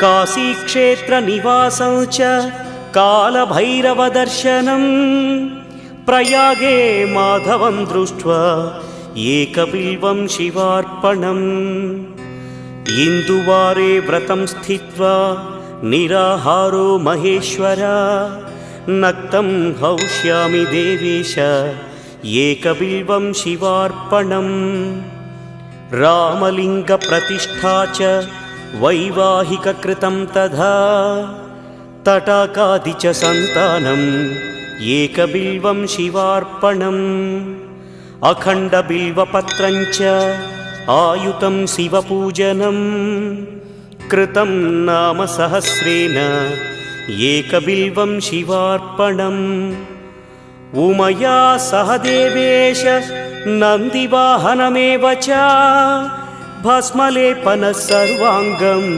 काशीक्षेत्रनिवासं च कालभैरवदर्शनं प्रयागे माधवं दृष्ट्वा एकबिल्वं शिवार्पणम् इन्दुवारे व्रतं स्थित्वा निराहारो महेश्वर नक्तं हौष्यामि देवेश एकबिल्वं शिवार्पणम् रामलिङ्गप्रतिष्ठा च वैवाहिककृतं तथा तटाकादि च सन्तानम् एकबिल्वं शिवार्पणम् अखण्डबिल्वपत्रं च आयुतं शिवपूजनं कृतं नाम सहस्रेण एकबिल्वं शिवार्पणम् उमया सह देवेश नन्दिवाहनमेव च भस्मलेपनः सर्वाङ्गम्